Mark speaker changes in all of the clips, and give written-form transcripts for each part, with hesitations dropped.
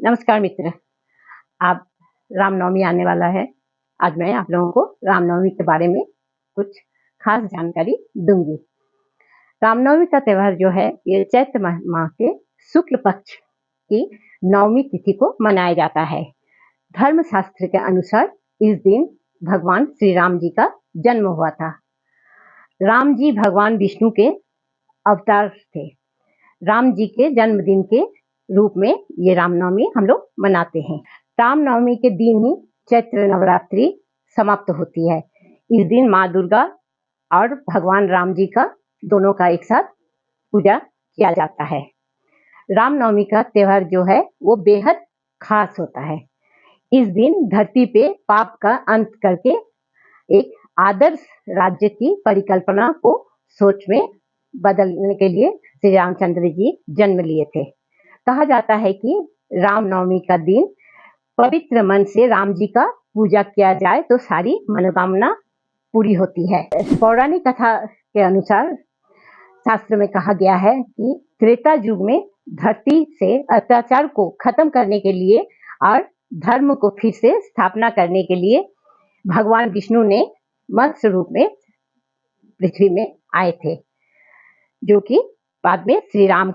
Speaker 1: नमस्कार मित्र। आप रामनवमी आने वाला है। आज मैं आप लोगों को रामनवमी के बारे में कुछ खास जानकारी दूंगी। रामनवमी का त्यौहार जो है ये चैत्र माह के शुक्ल पक्ष की नवमी तिथि को मनाया जाता है। धर्म शास्त्र के अनुसार इस दिन भगवान श्री राम जी का जन्म हुआ था। राम जी भगवान विष्णु के अवतार थे। राम जी के जन्मदिन के रूप में ये रामनवमी हम लोग मनाते हैं। रामनवमी के दिन ही चैत्र नवरात्रि समाप्त होती है। इस दिन माँ दुर्गा और भगवान राम जी का दोनों का एक साथ पूजा किया जाता है। रामनवमी का त्यौहार जो है वो बेहद खास होता है। इस दिन धरती पे पाप का अंत करके एक आदर्श राज्य की परिकल्पना को सोच में बदलने के लिए श्री रामचंद्र जी जन्म लिए थे। कहा जाता है कि रामनवमी का दिन पवित्र मन से राम जी का पूजा किया जाए तो सारी मनोकामना पूरी होती है। पौराणिक कथा के अनुसार शास्त्र में कहा गया है कि त्रेता युग में धरती से अत्याचार को खत्म करने के लिए और धर्म को फिर से स्थापना करने के लिए भगवान विष्णु ने मत्स्य रूप में पृथ्वी में आए थे, जो कि बाद में श्री राम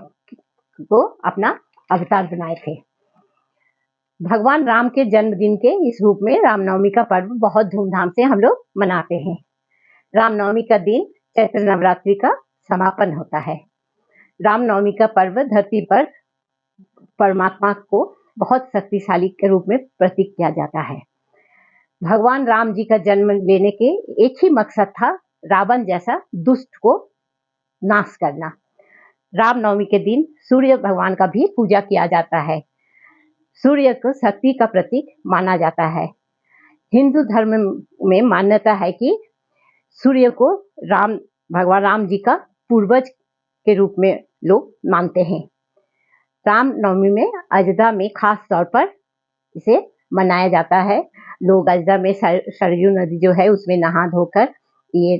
Speaker 1: को अपना अवतार बनाए थे। भगवान राम के जन्मदिन के इस रूप में रामनवमी का पर्व बहुत धूमधाम से हम लोग मनाते हैं। रामनवमी का दिन चैत्र नवरात्रि का समापन होता है। रामनवमी का पर्व धरती पर परमात्मा को बहुत शक्तिशाली के रूप में प्रतीक किया जाता है। भगवान राम जी का जन्म लेने के एक ही मकसद था, रावण जैसा दुष्ट को नाश करना। रामनवमी के दिन सूर्य भगवान का भी पूजा किया जाता है। सूर्य को शक्ति का प्रतीक माना जाता है। हिंदू धर्म में मान्यता है कि सूर्य को भगवान राम जी का पूर्वज के रूप में लोग मानते हैं। रामनवमी में अयोध्या में खास तौर पर इसे मनाया जाता है। लोग अयोध्या में सरयू नदी जो है उसमें नहा धोकर ये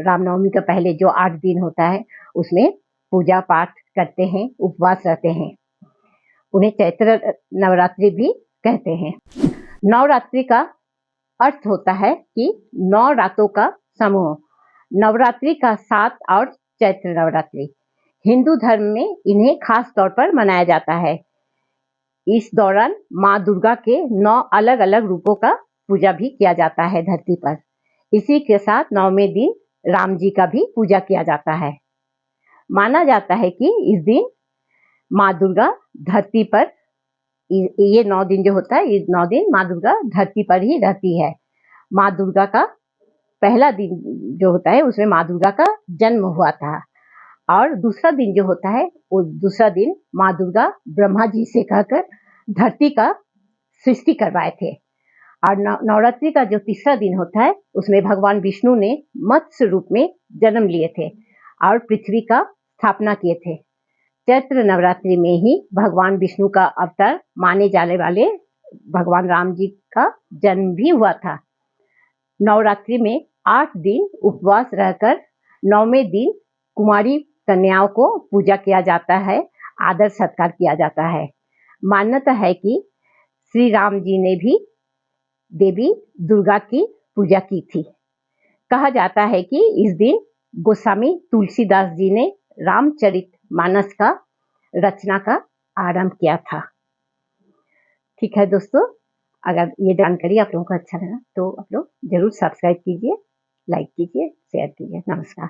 Speaker 1: रामनवमी का पहले जो 8 दिन होता है उसमें पूजा पाठ करते हैं, उपवास रहते हैं। उन्हें चैत्र नवरात्रि भी कहते हैं। नवरात्रि का अर्थ होता है कि 9 रातों का समूह। नवरात्रि का 7 और चैत्र नवरात्रि। हिंदू धर्म में इन्हें खास तौर पर मनाया जाता है। इस दौरान माँ दुर्गा के 9 अलग अलग रूपों का पूजा भी किया जाता है धरती पर। इसी के साथ 9वें दिन राम जी का भी पूजा किया जाता है। माना जाता है कि इस दिन माँ दुर्गा धरती पर, ये 9 दिन जो होता है, ये 9 दिन माँ दुर्गा धरती पर ही रहती है। माँ दुर्गा का पहला दिन जो होता है उसमें माँ दुर्गा का जन्म हुआ था, और दूसरा दिन जो होता है वो दूसरा दिन माँ दुर्गा ब्रह्मा जी से कहकर धरती का सृष्टि करवाए थे। और नवरात्रि का जो तीसरा दिन होता है उसमें भगवान विष्णु ने मत्स्य रूप में जन्म लिए थे और पृथ्वी का स्थापना किए थे। चैत्र नवरात्रि में ही भगवान विष्णु का अवतार माने जाने वाले भगवान राम जी का जन्म भी हुआ था। नवरात्रि में 8 दिन उपवास रहकर 9वें दिन कुमारी कन्याओं को पूजा किया जाता है, आदर सत्कार किया जाता है। मान्यता है कि श्री राम जी ने भी देवी दुर्गा की पूजा की थी। कहा जाता है कि इस दिन गोस्वामी तुलसीदास जी ने रामचरितमानस का रचना का आरंभ किया था। ठीक है दोस्तों, अगर ये जानकारी आप लोगों को अच्छा लगा तो आप लोग जरूर सब्सक्राइब कीजिए, लाइक कीजिए, शेयर कीजिए। नमस्कार।